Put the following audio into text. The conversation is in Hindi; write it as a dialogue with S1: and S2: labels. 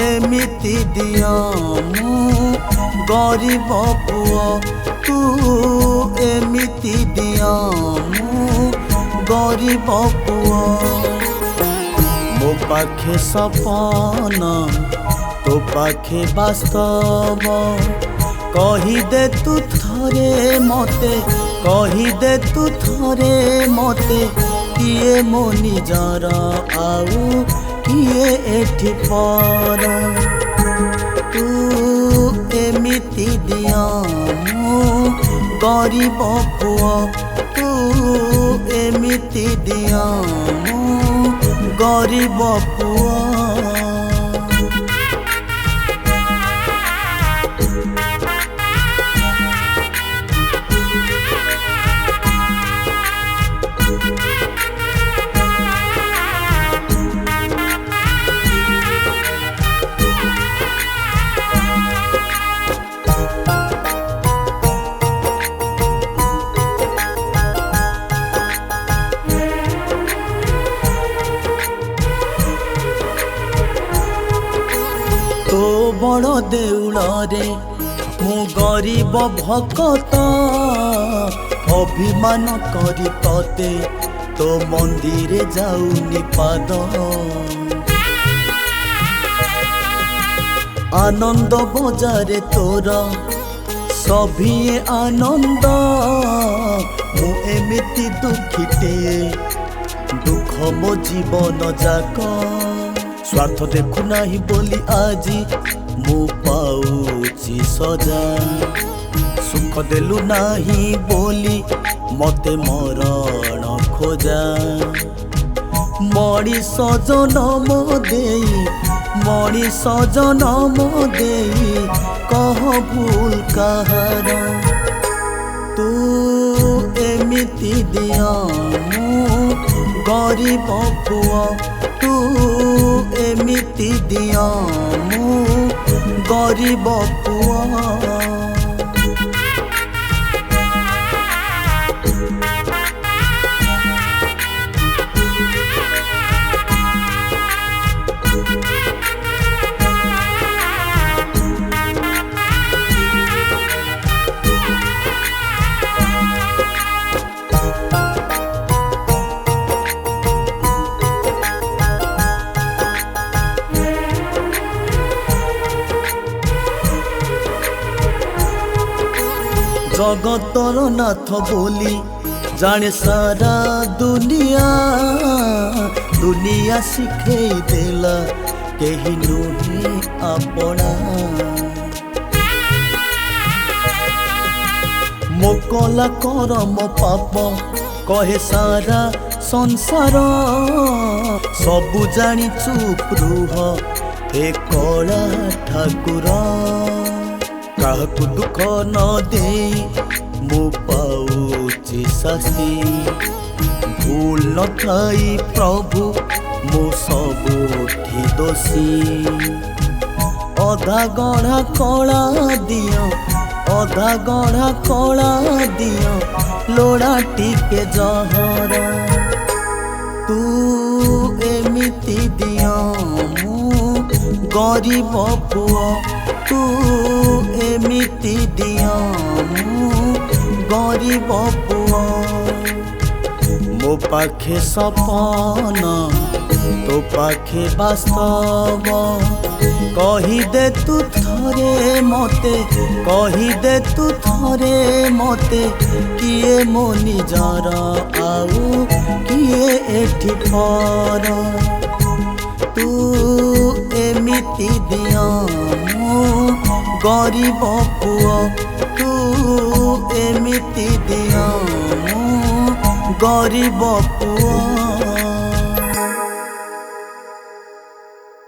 S1: एमिति दिया मु गरीब पुआ तू एमिति दिया मु गरीब पुआ मो पाखे सपना तो पाखे वास्तव कही दे तू थरे मते कही दे तू थरे मते किए मो निजर आउ किए एठी पर तू एमिति दिया मु गरीब पुआ तू एमिति दिया मु गरीब पुआ तो बड़ देउल रे मु गरीब भक्त अभिमान करी तते तो मंदिर जाऊनी पाद आनंद बजारे तोर सभी आनंद मु एमिति दुखीटे दुख मो जीवन जाक स्वार्थ देखु नाही बोली आजी मु पाउची सजा सुख देलु नाही बोली मते मरण खोजा मणि सजनम देई मणि सजनम देई कह भूल कहार तू एमिति दिया मु गरीब पुआ तू एमिति दिया मु गरीब पुआ जगतर नाथ बोली जाने सारा दुनिया दुनिया शिखे देला केही नुहे अपना मो कला करम पाप कहे सारा संसार सबु जानी चुप रुह ए कला ठाकुर काहकु दुख न दे मु पाउची शास्ति भूल न थाई प्रभु मु सबुठी दोषी अधा गढ़ा कला दिया अधा गढ़ा कला दिया लोड़ा टिके जहर तू एमिति दिया मु गरीब पुआ तू एमिति दिया मु गरीब पुआ मो पाखे सपना तो पाखे वास्तव कही दे तू थरे मते कही दे तू थरे मते किए मो निजर आउ किए एठी पर तू एमिति दिया मु गरीब पुआ तू एमिति दिया मु गरीब पुआ।